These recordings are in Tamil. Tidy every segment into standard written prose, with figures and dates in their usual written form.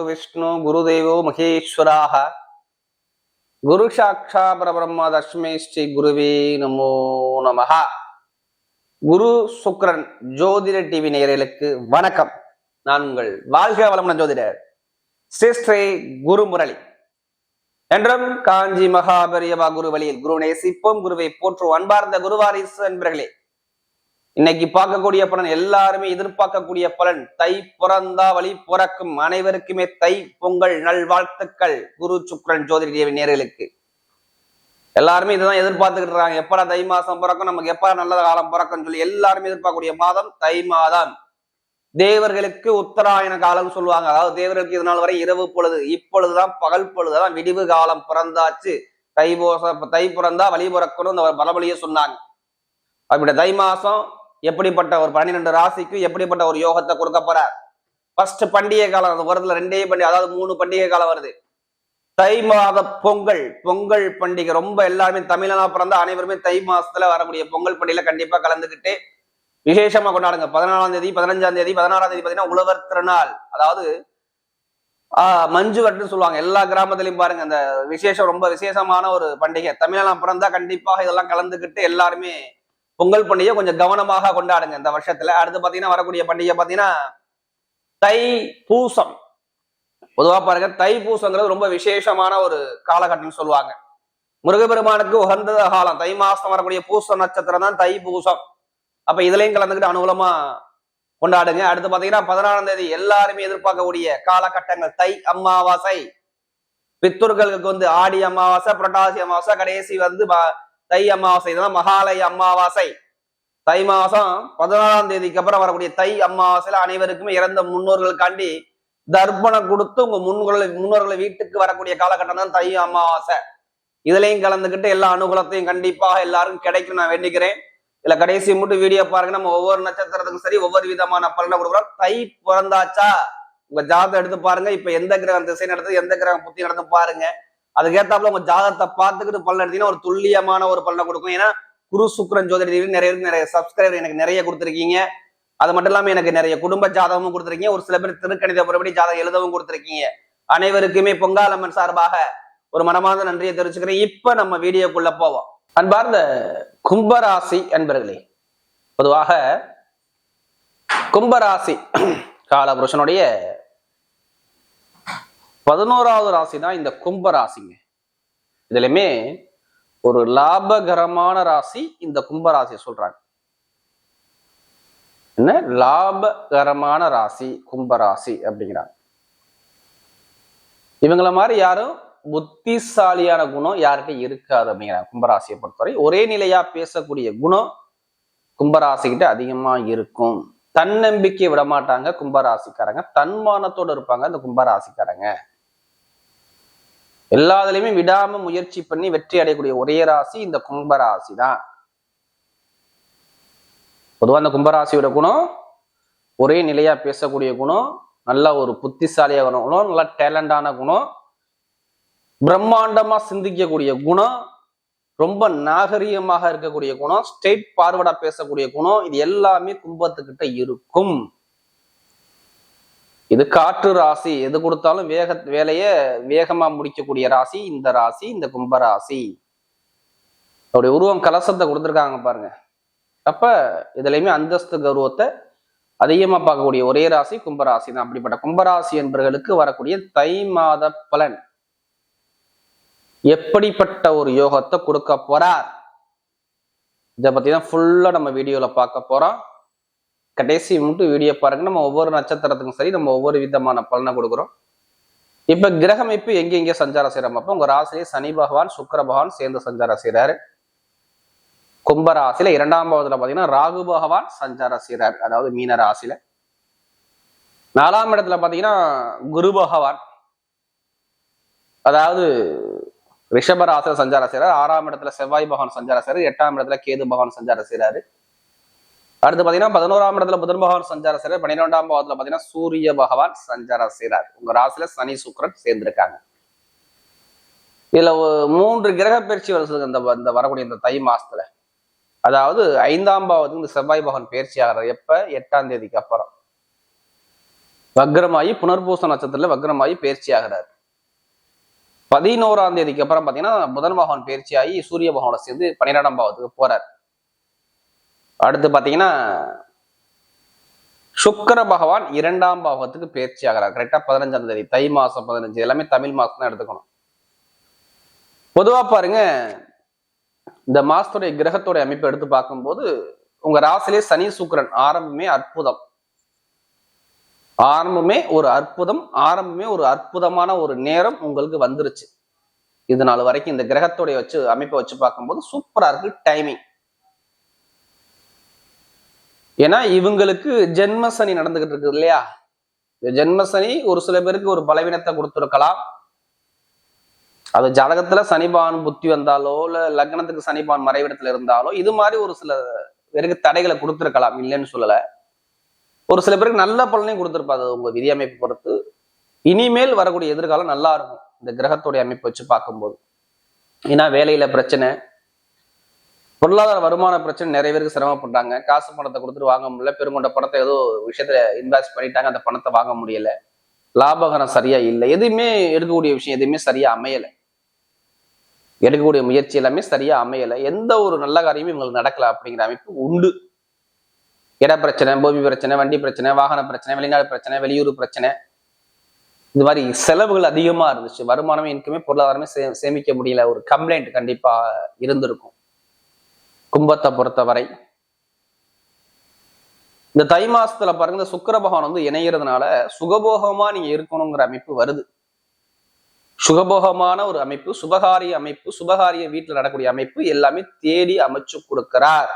विष्णु गुरुदेवो महेश्वराः गुरु साक्षा परब्रह्म तस्मै श्री गुरुवे नमो நமஹ. குரு சுக்கிரன் ஜோதிட டிவி நேயர்களுக்கு வணக்கம். நான் உங்கள் வாழ்க வளமுடன் ஜோதிடர் ஸ்ரீ குரு முரளி. என்றும் காஞ்சி மகாபெரியவா குரு வழியில் குரு நேசிப்போம், குருவை போற்றுவோம். அன்பார்ந்த குருவாரிசு அன்பர்களே, இன்னைக்கு பார்க்கக்கூடிய பலன் எல்லாருமே எதிர்பார்க்கக்கூடிய பலன். தை பிறந்தா வழி பிறக்கும் அனைவருக்குமே தை பொங்கல் நல்வாழ்த்துக்கள். குரு சுக்கிரன் ஜோதிட டிவி நேயர்களுக்கு எல்லாருமே இதுதான் எதிர்பார்த்துக்கிட்டு இருக்காங்க. எப்படா தை மாசம் பிறக்கும், நமக்கு எப்படா நல்ல காலம் பிறக்கும் சொல்லி எல்லாருமே எதிர்பார்க்கக்கூடிய மாதம் தை மாதம். தேவர்களுக்கு உத்தராயண காலம் சொல்லுவாங்க. அதாவது தேவர்களுக்கு இது நாள் வரை இரவு பொழுது, இப்பொழுதுதான் பகல் பொழுதுதான் விடிவு காலம் பிறந்தாச்சு. தை பிறந்தா வழி பிறக்கணும் இந்த பலபலிய சொன்னாங்க. அப்படி தை மாசம் எப்படிப்பட்ட ஒரு 12 ராசிக்கு எப்படிப்பட்ட ஒரு யோகத்தை கொடுக்க போறார். ஃபர்ஸ்ட் பண்டிகை காலம், அந்த வருடத்துல 2 பண்டிகை, அதாவது 3 பண்டிகை காலம் வருது. தை மாத பொங்கல், பொங்கல் பண்டிகை ரொம்ப எல்லாருமே தமிழனா பிறந்த அனைவருமே தை மாசத்துல வரக்கூடிய பொங்கல் பண்டிகையில கண்டிப்பா கலந்துக்கிட்டு விசேஷமா கொண்டாடுங்க. 14ஆம் தேதி 15ஆம் தேதி 16ஆம் தேதி பாத்தீங்கன்னா உழவர் திருநாள், அதாவது மஞ்சு வட்டுன்னு சொல்லுவாங்க. எல்லா கிராமத்திலையும் பாருங்க அந்த விசேஷம், ரொம்ப விசேஷமான ஒரு பண்டிகை. தமிழனா பிறந்தா கண்டிப்பாக இதெல்லாம் கலந்துக்கிட்டு எல்லாருமே பொங்கல் பண்டிகை கொஞ்சம் கவனமாக கொண்டாடுங்க இந்த வருஷத்துல. அடுத்து பாத்தீங்கன்னா வரக்கூடிய பண்டிகை பாத்தீங்கன்னா தை பூசம். பொதுவா பாருங்க, தை பூசங்கிறது ரொம்ப விசேஷமான ஒரு காலகட்டம்னு சொல்லுவாங்க. முருகப்பெருமானுக்கு உகந்த காலம் தை மாசம் வரக்கூடிய பூச நட்சத்திரம் தான் தை பூசம். அப்ப இதுலயும் கலந்துக்கிட்டு அனுகூலமா கொண்டாடுங்க. அடுத்து பாத்தீங்கன்னா 16ஆம் தேதி எல்லாருமே எதிர்பார்க்கக்கூடிய காலகட்டங்கள் தை அமாவாசை. பித்தூர்களுக்கு ஆடி அமாவாசை, புரட்டாசி அமாவாசை, கடைசி தை அமாவாசை. இதெல்லாம் மகாலய அமாவாசை. தை மாசம் 14ஆம் தேதிக்கு அப்புறம் வரக்கூடிய தை அமாவாசையில அனைவருக்குமே இறந்த முன்னோர்களுக்காண்டி தர்ப்பணம் கொடுத்து உங்க முன்னோர்களை வீட்டுக்கு வரக்கூடிய காலகட்டம் தான் தை அமாவாசை. இதுலயும் கலந்துக்கிட்டு எல்லா அனுகூலத்தையும் கண்டிப்பாக எல்லாரும் கிடைக்கும் நான் வேண்டிக்கிறேன். இதுல கடைசி மட்டும் வீடியோ பாருங்க. நம்ம ஒவ்வொரு நட்சத்திரத்துக்கும் சரி ஒவ்வொரு விதமான பலனை கொடுக்குறோம். தை பிறந்தாச்சா உங்க ஜாதகம் எடுத்து பாருங்க. இப்ப எந்த கிரகம் திசை நடந்தது, எந்த கிரகம் புத்தி நடந்து பாருங்க. அதுக்கேத்தாப்புல உங்க ஜாதகத்தை பார்த்துக்கிட்டு பலன் எடுத்தீங்கன்னா ஒரு துல்லியமான ஒரு பலனை கொடுக்கும். ஏன்னா குரு சுக்கிரன் ஜோதிட டிவி நிறைய சப்ஸ்கிரைபர் எனக்கு நிறைய கொடுத்துருக்கீங்க. அது மட்டும் இல்லாம எனக்கு நிறைய குடும்ப ஜாதகமும் கொடுத்துருக்கீங்க. ஒரு சில பேர் திருக்கணித முறைப்படி ஜாதகம் எழுதவும் கொடுத்துருக்கீங்க. அனைவருக்குமே பொங்காலம்மன் சார்பாக ஒரு மனமார்ந்த நன்றியை தெரிவிச்சுக்கிறேன். இப்ப நம்ம வீடியோக்குள்ள போவோம். அன்பார்ந்த கும்பராசி அன்பர்களே, பொதுவாக கும்பராசி காலபுருஷனுடைய 11வது ராசி தான் இந்த கும்பராசிங்க. இதுலயுமே ஒரு லாபகரமான ராசி இந்த கும்பராசி சொல்றாங்க. என்ன லாபகரமான ராசி கும்பராசி அப்படிங்கிறாங்க. இவங்கள மாதிரி யாரும் புத்திசாலியான குணம் யார்கிட்ட இருக்காது அப்படிங்கிறாங்க. கும்பராசியை பொறுத்தவரை ஒரே நிலையா பேசக்கூடிய குணம் கும்பராசிக்கிட்ட அதிகமா இருக்கும். தன்னம்பிக்கை விட மாட்டாங்க கும்பராசிக்காரங்க. தன்மானத்தோடு இருப்பாங்க இந்த கும்பராசிக்காரங்க. எல்லாத்துலயுமே விடாம முயற்சி பண்ணி வெற்றி அடையக்கூடிய ஒரே ராசி இந்த கும்பராசி தான். பொதுவாக அந்த கும்பராசியோட குணம் ஒரே நிலையா பேசக்கூடிய குணம், நல்ல ஒரு புத்திசாலியான குணம், நல்ல டேலண்டான குணம், பிரம்மாண்டமா சிந்திக்கக்கூடிய குணம், ரொம்ப நாகரீகமாக இருக்கக்கூடிய குணம், ஸ்ட்ரெயிட் பார்வர்டா பேசக்கூடிய குணம், இது எல்லாமே கும்பத்துக்கிட்ட இருக்கும். இது காற்று ராசி. எது கொடுத்தாலும் வேலையை வேகமா முடிக்கக்கூடிய ராசி இந்த ராசி, இந்த கும்பராசி. அவருடைய உருவம் கலசத்தை கொடுத்துருக்காங்க பாருங்க. அப்ப இதுலயுமே அந்தஸ்து கௌரவத்தை அதிகமா பார்க்கக்கூடிய ஒரே ராசி கும்பராசி தான். அப்படிப்பட்ட கும்பராசி என்பவர்களுக்கு வரக்கூடிய தை மாத பலன் எப்படிப்பட்ட ஒரு யோகத்தை கொடுக்க போறார், இதை பத்தி தான் ஃபுல்லா நம்ம வீடியோல பார்க்க போறோம். கடைசி மட்டும் வீடியோ பாருங்க. நம்ம ஒவ்வொரு நட்சத்திரத்துக்கும் சரி நம்ம ஒவ்வொரு விதமான பலனை கொடுக்குறோம். இப்ப கிரகமைப்பு எங்க சஞ்சாரம் செய்யறோம். அப்ப உங்க ராசிலேயே சனி பகவான் சுக்கிர பகவான் சேர்ந்து சஞ்சாரம் செய்யறாரு. கும்பராசியில 2ஆம் பாவத்துல பாத்தீங்கன்னா ராகு பகவான் சஞ்சாரம் செய்யறாரு, அதாவது மீன ராசியில. 4ஆம் இடத்துல பாத்தீங்கன்னா குரு பகவான், அதாவது ரிஷப ராசியில சஞ்சாரம் செய்யறாரு. 6ஆம் இடத்துல செவ்வாய் பகவான் சஞ்சாரம் செய்யறாரு. 8ஆம் இடத்துல கேது பகவான் சஞ்சாரம் செய்யறாரு. அடுத்து பாத்தீங்கன்னா 11ஆம் இடத்துல புதன் பகவான் சஞ்சாரம் செய்யறாரு. 12ஆம் பாவத்துல பாத்தீங்கன்னா சூரிய பகவான் சஞ்சாரம் செய்யறாரு. உங்க ராசியில சனி சுக்கிரன் சேர்ந்திருக்காங்க. இதுல 3 கிரக பயிற்சி வருது இந்த வரக்கூடிய இந்த தை மாசத்துல. அதாவது 5ஆம் பாவத்துக்கு இந்த செவ்வாய் பகவான் பயிற்சி ஆகிறார். எப்ப 8ஆம் தேதிக்கு அப்புறம். வக்ரமாயி புனர்பூச நட்சத்திரத்துல வக்ரமாயி பயிற்சி ஆகிறார். 11ஆம் தேதிக்கு அப்புறம் பாத்தீங்கன்னா புதன் பகவான் பயிற்சி ஆகி சூரிய பகவானோட சேர்ந்து 12ஆம் பாவத்துக்கு போறார். அடுத்து பாத்தீங்கன்னா சுக்கிர பகவான் 2ஆம் பாவத்துக்கு பயிற்சி ஆகிறார். கரெக்டா 15ஆம் தேதி, தை மாசம் 15. எல்லாமே தமிழ் மாசம் தான் எடுத்துக்கணும். பொதுவா பாருங்க, இந்த மாசத்துடைய கிரகத்துடைய அமைப்பு எடுத்து பார்க்கும்போது உங்க ராசிலே சனி சுக்கிரன் ஆரம்பமே அற்புதம், ஆரம்பமே ஒரு அற்புதமான ஒரு நேரம் உங்களுக்கு வந்துருச்சு. இது நாள் வரைக்கும் இந்த கிரகத்துடைய அமைப்பை வச்சு பார்க்கும்போது சூப்பரா இருக்கு டைமிங். ஏன்னா இவங்களுக்கு ஜென்மசனி நடந்துகிட்டு இருக்குது இல்லையா? இந்த ஜென்மசனி ஒரு சில பேருக்கு ஒரு பலவீனத்தை கொடுத்துருக்கலாம். அது ஜாதகத்துல சனிபான் புத்தி வந்தாலோ இல்ல லக்னத்துக்கு சனிபான் மறைவிடத்துல இருந்தாலோ இது மாதிரி ஒரு சில பேருக்கு தடைகளை கொடுத்துருக்கலாம், இல்லைன்னு சொல்லல. ஒரு சில பேருக்கு நல்ல பலனையும் கொடுத்துருப்பாது உங்க விதி அமைப்பு பொறுத்து. இனிமேல் வரக்கூடிய எதிர்காலம் நல்லா இருக்கும் இந்த கிரகத்துடைய அமைப்பு வச்சு பார்க்கும்போது. ஏன்னா வேலையில பிரச்சனை, பொருளாதார வருமான பிரச்சனை, நிறைய பேருக்கு சிரமப்பட்டாங்க. காசு பணத்தை கொடுத்துட்டு வாங்க முடியல, பெருங்கொண்ட பணத்தை ஏதோ விஷயத்துல இன்வெஸ்ட் பண்ணிட்டாங்க, அந்த பணத்தை வாங்க முடியல, லாபகரம் சரியா இல்லை, எதுவுமே எடுக்கக்கூடிய விஷயம் எதுவுமே சரியா அமையல, எடுக்கக்கூடிய முயற்சி எல்லாமே சரியா அமையல, எந்த ஒரு நல்ல காரியமும் இவங்களுக்கு நடக்கல அப்படிங்கிற அமைப்பு உண்டு. இட பிரச்சனை, பூமி பிரச்சனை, வண்டி பிரச்சனை, வாகன பிரச்சனை, வெளிநாடு பிரச்சனை, வெளியூர் பிரச்சனை, இது மாதிரி செலவுகள் அதிகமா இருந்துச்சு. வருமானமே இன்கமே பொருளாதாரமே சேமிக்க முடியல, ஒரு கம்ப்ளைண்ட் கண்டிப்பா இருந்திருக்கும். கும்பத்தை பொறுத்தவரை இந்த தை மாசத்துல பாருங்க, இந்த சுக்கிர பகவான் வந்து இணைகிறதுனால சுகபோகமா நீங்க இருக்கணுங்கிற அமைப்பு வருது. சுகபோகமான ஒரு அமைப்பு, சுபகாரிய அமைப்பு, சுபகாரிய வீட்டுல நடக்கக்கூடிய அமைப்பு எல்லாமே தேடி அமைச்சு கொடுக்கிறார்.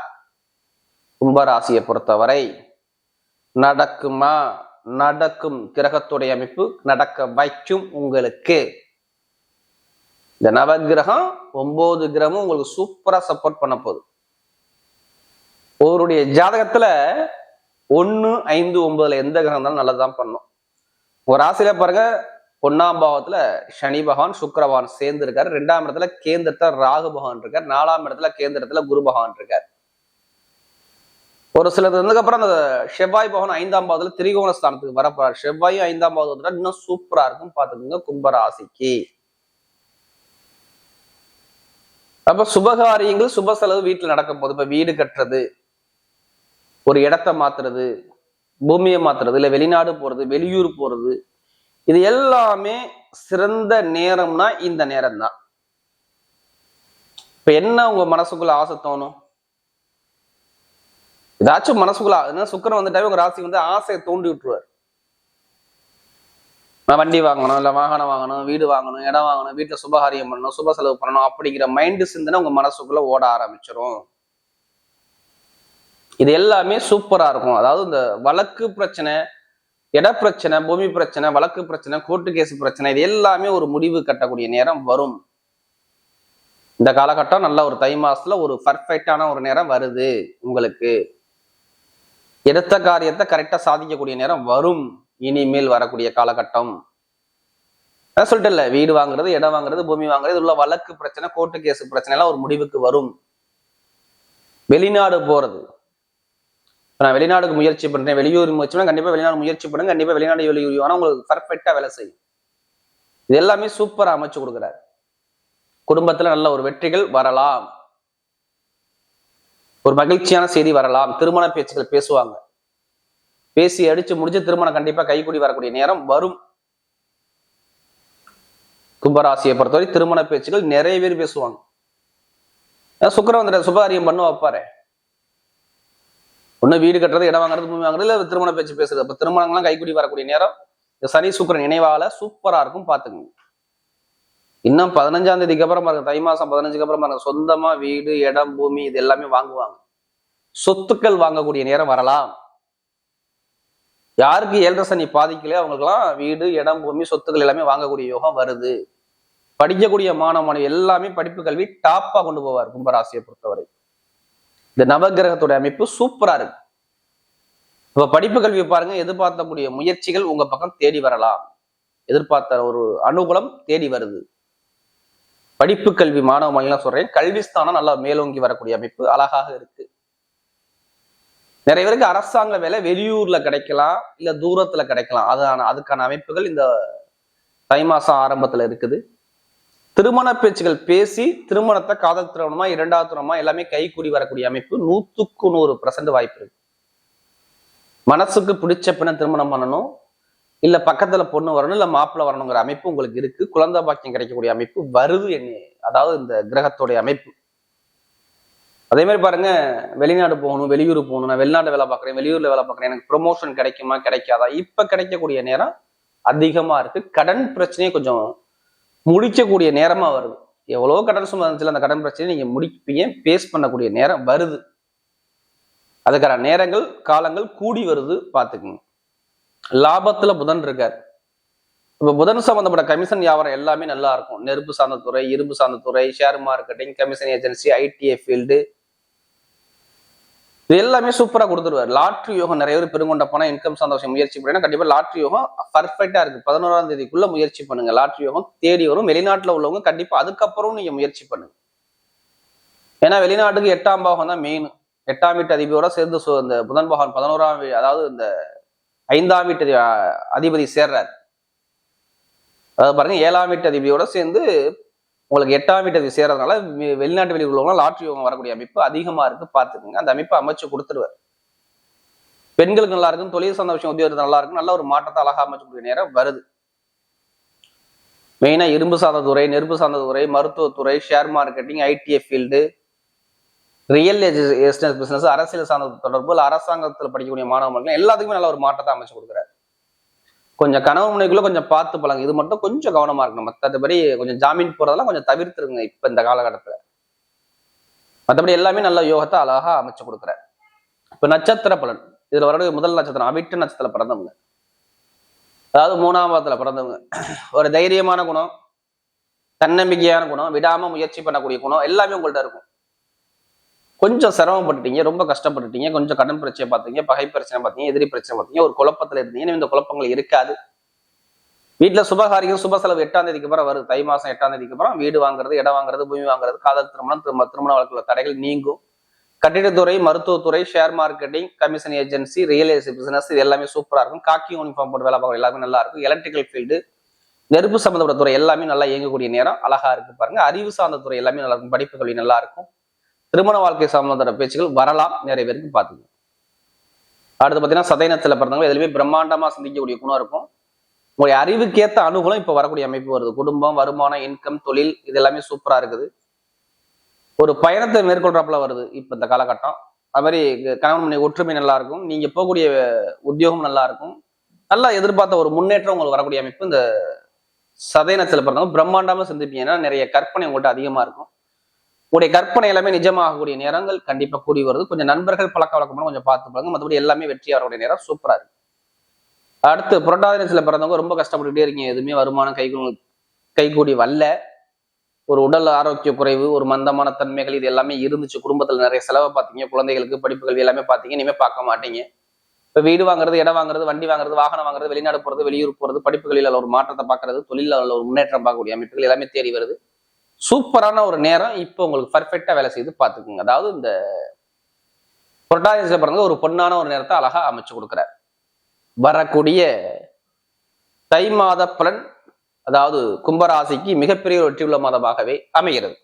கும்பராசியை பொறுத்தவரை நடக்குமா? நடக்கும். கிரகத்துடைய அமைப்பு நடக்க வைக்கும் உங்களுக்கு. இந்த நவகிரகம் 9 கிரகமும் உங்களுக்கு சூப்பரா சப்போர்ட் பண்ண போகுது. ஒருடைய ஜாதகத்துல 1, 5, 9 எந்த கிரகம் இருந்தாலும் நல்லதுதான் பண்ணும். ஒரு ராசியில பாருங்க, 1ஆம் பாவத்துல சனி பகவான் சுக்கிர பகவான் சேர்ந்து இருக்காரு. 2ஆம் இடத்துல கேந்திரத்துல ராகு பகவான் இருக்கார். 4ஆம் இடத்துல கேந்திரத்துல குரு பகவான் இருக்கார். ஒரு சிலது இருந்ததுக்கப்புறம் அந்த செவ்வாய் பகவான் 5ஆம் பாவத்துல திரிகோண ஸ்தானத்துக்கு வரப்போறாரு. செவ்வாயும் 5ஆம் பாவத்துல இன்னும் சூப்பரா இருக்கும் பாத்துக்கோங்க கும்பராசிக்கு. அப்ப சுபகாரியங்கள் சுப செலவு வீட்டுல நடக்கும் போது, இப்ப வீடு கட்டுறது, ஒரு இடத்த மாத்துறது, பூமியை மாத்துறது, இல்ல வெளிநாடு போறது, வெளியூர் போறது, இது எல்லாமே சிறந்த நேரம்னா இந்த நேரம் தான். இப்ப என்ன உங்க மனசுக்குள்ள ஆசை தோணும்? ஏதாச்சும் மனசுக்குள்ள சுக்கிரன் வந்துட்டாவே உங்க ராசி வந்து ஆசையை தூண்டி விட்டுருவார். நான் வண்டி வாங்கணும், இல்ல வாகனம் வாங்கணும், வீடு வாங்கணும், இடம் வாங்கணும், வீட்டுல சுபகாரியம் பண்ணணும், சுப செலவு பண்ணணும் அப்படிங்கிற மைண்டு சிந்தனை உங்க மனசுக்குள்ள ஓட ஆரம்பிச்சிடும். இது எல்லாமே சூப்பரா இருக்கும். அதாவது இந்த வழக்கு பிரச்சனை, இட பிரச்சனை, பூமி பிரச்சனை, வழக்கு பிரச்சனை, கோர்ட்டு கேஸ் பிரச்சனை, இது எல்லாமே ஒரு முடிவு கட்டக்கூடிய நேரம் வரும். இந்த காலகட்டம் நல்ல ஒரு தை மாசத்துல ஒரு பர்ஃபெக்டான ஒரு நேரம் வருது உங்களுக்கு. எடுத்த காரியத்தை கரெக்டா சாதிக்கக்கூடிய நேரம் வரும் இனிமேல் வரக்கூடிய காலகட்டம். நான் சொல்லிட்டு இல்ல, வீடு வாங்குறது, இடம் வாங்குறது, பூமி வாங்குறது, உள்ள வழக்கு பிரச்சனை, கோர்ட்டு கேஸ் பிரச்சனை எல்லாம் ஒரு முடிவுக்கு வரும். வெளிநாடு போறது, நான் வெளிநாடுக்கு முயற்சி பண்றேன், வெளியூர் முயற்சி பண்ண கண்டிப்பா வெளிநாடு முயற்சி பண்ணுங்க, கண்டிப்பா வெளிநாடு வெளியூர் ஆனா உங்களுக்கு பர்ஃபெக்டா வேலை செய்யும். இது எல்லாமே சூப்பரா அமைச்சு கொடுக்குறாரு. குடும்பத்துல நல்ல ஒரு வெற்றிகள் வரலாம், ஒரு மகிழ்ச்சியான செய்தி வரலாம், திருமண பேச்சுகள் பேசுவாங்க, பேசி அடிச்சு முடிச்சு திருமணம் கண்டிப்பா கைகூடி வரக்கூடிய நேரம் வரும். கும்பராசியை பொறுத்தவரை திருமண பேச்சுகள் நிறைய பேர் பேசுவாங்க. சுக்கிரன் வந்துட்டு சுபகாரியம் பண்ண வைப்பாரு. ஒண்ணு வீடு கட்டுறது, இடம் வாங்குறது, பூமி வாங்குறது, இல்ல திருமண பேச்சு பேசுறது. அப்ப திருமணங்கள்லாம் கைகூடி வரக்கூடிய நேரம் இந்த சனி சுக்கிரன் இணைவால சூப்பரா இருக்கும் பாத்துக்கோங்க. இன்னும் 15ஆம் தேதிக்கு அப்புறம் பாருங்க, தை மாசம் 15க்கு அப்புறம் பாருங்க, சொந்தமா வீடு, இடம், பூமி இது எல்லாமே வாங்குவாங்க. சொத்துக்கள் வாங்கக்கூடிய நேரம் வரலாம். யாருக்கு 7.5 சனி பாதிக்கலையோ அவங்களுக்குலாம் வீடு, இடம், பூமி, சொத்துக்கள் எல்லாமே வாங்கக்கூடிய யோகம் வருது. படிக்கக்கூடிய மாணவ எல்லாமே படிப்பு கல்வி டாப்பா கொண்டு போவார் கும்பராசியை பொறுத்தவரை. இந்த நவகிரகத்துடைய அமைப்பு சூப்பரா இருக்கு. இப்ப படிப்பு கல்வியை பாருங்க, எதிர்பார்க்கக்கூடிய முயற்சிகள் உங்க பக்கம் தேடி வரலாம். எதிர்பார்த்த ஒரு அனுகூலம் தேடி வருது. படிப்பு கல்வி மாணவ சொல்றேன், கல்விஸ்தானம் நல்லா மேலோங்கி வரக்கூடிய அமைப்பு அழகாக இருக்கு. நிறைய பேருக்கு அரசாங்க வேலை வெளியூர்ல கிடைக்கலாம், இல்ல தூரத்துல கிடைக்கலாம். அதுக்கான அமைப்புகள் இந்த தை மாசம் ஆரம்பத்துல இருக்குது. திருமண பேச்சுகள் பேசி திருமணத்தை காதல் திருமணமா, இரண்டாவது திருமணமா எல்லாமே கைகூடி வரக்கூடிய அமைப்பு 100% வாய்ப்பு இருக்கு. மனசுக்கு பிடிச்ச பெண்ணை திருமணம் பண்ணணும், இல்ல பக்கத்துல பொண்ணு வரணும், இல்ல மாப்பிள்ளை வரணுங்கிற அமைப்பு உங்களுக்கு இருக்கு. குழந்தை பாக்கியம் கிடைக்கக்கூடிய அமைப்பு வருது. அதாவது இந்த கிரகத்துடைய அமைப்பு. அதே மாதிரி பாருங்க, வெளிநாடு போகணும், வெளியூர் போகணும், நான் வெளிநாட்டு வேலை பார்க்குறேன், வெளியூர்ல வேலை பார்க்குறேன், எனக்கு ப்ரொமோஷன் கிடைக்குமா கிடைக்காதா, இப்ப கிடைக்கக்கூடிய நேரம் அதிகமா இருக்கு. கடன் பிரச்சனையை கொஞ்சம் முடிக்கக்கூடிய நேரமா வருது. எவ்வளவோ கடன் சுமை இருந்துச்சுல, அந்த கடன் பிரச்சனையை நீங்க முடிப்பீங்க, பேஸ் பண்ணக்கூடிய நேரம் வருது. அதுக்கான நேரங்கள் காலங்கள் கூடி வருது, பாத்துக்குங்க. லாபத்துல புதன் இருக்கார். இப்ப புதன் சம்பந்தப்பட்ட கமிஷன் வியாபாரம் எல்லாமே நல்லா இருக்கும். நெருப்பு சார்ந்த துறை, இரும்பு சார்ந்த துறை, share marketing, commission agency, ITI field, இது எல்லாமே சூப்பரா கொடுத்துருவார். லாட்ரி யோகம் நிறைய பேர் பெருங்கொண்ட பணம் இன்கம் சார்ந்த விஷயம் முயற்சி பண்ணா கண்டிப்பா லாட்ரி யோகம் பர்ஃபெக்டா இருக்கு. 11ஆம் தேதிக்குள்ள முயற்சி பண்ணுங்க. லாட்ரி யோகம் தேடி வரும். வெளிநாட்டுல உள்ளவங்க கண்டிப்பா அதுக்கப்புறம் நீங்க முயற்சி பண்ணுங்க. ஏன்னா வெளிநாட்டுக்கு 8ஆம் பாகம் தான் மெயின். 8ஆம் வீட்டு அதிபதியோட சேர்ந்து இந்த புதன் பகவான் 11ஆம் அதாவது இந்த 5ஆம் வீட்டு அதிபதி சேர்றார். அதாவது பாருங்க, 7ஆம் வீட்டு அதிபதியோட சேர்ந்து உங்களுக்கு 8ஆம் வீட்டு அதிபதி சேர்றதுனால வெளிநாட்டு வெளியூர் உள்ளவங்க லாட்ரி யோகம் வரக்கூடிய அமைப்பு அதிகமா இருக்கு, பாத்துக்கோங்க. அந்த அமைப்பை அமைச்சு கொடுத்துருவார். பெண்களுக்கு நல்லா இருக்கும், தொழில் சார்ந்த விஷயம் உத்தியோகத்துக்கு நல்லா இருக்கும், நல்ல ஒரு மாற்றத்தை அழகா அமைச்சக்கூடிய நேரம் வருது. மெயினா இரும்பு சார்ந்த துறை, நெருப்பு சார்ந்த துறை, மருத்துவத்துறை, share marketing, ITI field, real estate business, அரசியல் சார்ந்த தொடர்பு, அரசாங்கத்துல படிக்கக்கூடிய மாணவர்கள் எல்லாத்துக்குமே நல்ல ஒரு மாற்றத்தை அமைச்சு கொடுக்குறாரு. கொஞ்சம் கனவு முனைக்குள்ள கொஞ்சம் பார்த்து பழங்க. இது மட்டும் கொஞ்சம் கவனமா இருக்கணும். மற்றபடி கொஞ்சம் ஜாமீன் போறதெல்லாம் கொஞ்சம் தவிர்த்துருங்க இப்ப இந்த காலகட்டத்துல. மற்றபடி எல்லாமே நல்ல யோகத்தை அழகா அமைச்சு கொடுக்குறாரு. இப்ப நட்சத்திர பலன். இதுல வரக்கூடிய முதல் நட்சத்திரம் அவிட்ட நட்சத்திரத்துல பிறந்தவங்க, அதாவது 3ஆம் பாவத்துல பிறந்தவங்க. ஒரு தைரியமான குணம், தன்னம்பிக்கையான குணம், விடாம முயற்சி பண்ணக்கூடிய குணம் எல்லாமே உங்கள்ட்ட இருக்கும். கொஞ்சம் சிரமப்பட்டுட்டீங்க, ரொம்ப கஷ்டப்பட்டுட்டீங்க, கொஞ்சம் கடன் பிரச்சனை பார்த்தீங்க, பகை பிரச்சனை பார்த்தீங்க, எதிரி பிரச்சனை பார்த்தீங்க, ஒரு குழப்பத்துல இருந்தீங்க. இந்த குழப்பங்கள் இருக்காது. வீட்டுல சுபகாரியம் சுப செலவு 8ஆம் தேதிக்கு அப்புறம் வருது. தை மாசம் 8ஆம் தேதிக்கு அப்புறம் வீடு வாங்குறது, இடம் வாங்குறது, பூமி வாங்குறது, காதல் திருமணம், திருமண வழக்குள்ள தடைகள் நீங்கும். கட்டிடத்துறை, மருத்துவத்துறை, share marketing, commission agency, real estate business, இது எல்லாமே சூப்பரா இருக்கும். காக்கி யூனிஃபார்ம் போட்டு வேலை பார்க்குற எல்லாமே நல்லா இருக்கும். எலக்ட்ரிக்கல் ஃபீல்டு, நெருப்பு சம்பந்தப்பட்ட துறை எல்லாமே நல்லா இயங்கக்கூடிய நேரம் அழகா இருக்கு பாருங்க. அறிவு சார்ந்த துறை எல்லாமே நல்லா இருக்கும். படிப்பு கல்வி நல்லா இருக்கும். திருமண வாழ்க்கை சம்பந்தப்பட்ட பேச்சுகள் வரலாம், நிறைய பேருக்கு பார்த்துக்கணும். அடுத்து பார்த்தீங்கன்னா சதயனத்துல பிறந்தவங்க எதுலையுமே பிரம்மாண்டமா சிந்திக்கக்கூடிய குணம் இருக்கும். உங்களுடைய அறிவுக்கேற்ற அனுகூலம் இப்ப வரக்கூடிய அமைப்பு வருது. குடும்பம், வருமானம், இன்கம், தொழில், இது எல்லாமே சூப்பரா இருக்குது. ஒரு பயணத்தை மேற்கொள்றாப்புல வருது இப்ப இந்த காலகட்டம். அது மாதிரி கணவன் மனைவி ஒற்றுமை நல்லா இருக்கும். நீங்க போகக்கூடிய உத்தியோகம் நல்லா இருக்கும். நல்லா எதிர்பார்த்த ஒரு முன்னேற்றம் உங்களுக்கு வரக்கூடிய அமைப்பு இந்த சதயனத்துல பிறந்தவங்க பிரம்மாண்டமா சிந்திப்பீங்க. ஏன்னா நிறைய கற்பனை உங்கள்கிட்ட அதிகமா இருக்கும். உங்களுடைய கற்பனை எல்லாமே நிஜமாகக்கூடிய நேரங்கள் கண்டிப்பா கூடி வருது. கொஞ்சம் நண்பர்கள் பழக்க வழக்கம் கொஞ்சம் பார்த்து பாருங்க. மற்றபடி எல்லாமே வெற்றி வரக்கூடிய நேரம் சூப்பரா இருக்கு. அடுத்து புரட்டாதி சில பிறந்தவங்க ரொம்ப கஷ்டப்பட்டுட்டே இருக்கீங்க. எதுவுமே வருமானம் கைகூடி வரல. ஒரு உடல் ஆரோக்கிய குறைவு, ஒரு மந்தமான தன்மைகள், இது எல்லாமே இருந்துச்சு. குடும்பத்துல நிறைய செலவை பார்த்தீங்க, குழந்தைகளுக்கு படிப்பு கல்வி எல்லாமே பார்த்தீங்க. இனிமே பார்க்க மாட்டீங்க. இப்ப வீடு வாங்குறது, இடம் வாங்குறது, வண்டி வாங்குறது, வாகனம் வாங்குறது, வெளிநாடு போறது, வெளியூர் போறது, படிப்புகளில் ஒரு மாற்றத்தை பார்க்கறது, தொழில ஒரு முன்னேற்றம் பார்க்கக்கூடிய அமைப்புகள் எல்லாமே தேடி வருது. சூப்பரான ஒரு நேரம் இப்ப உங்களுக்கு பர்ஃபெக்டா வேலை செய்து பார்த்துக்குங்க. அதாவது இந்த புரட்டாதி பிறந்த ஒரு பொன்னான ஒரு நேரத்தை அழகா அமைச்சு கொடுக்குறார். வரக்கூடிய தை மாத பலன், அதாவது கும்பராசிக்கு மிகப்பெரிய வெற்றி உள்ள மாதமாகவே அமைகிறது.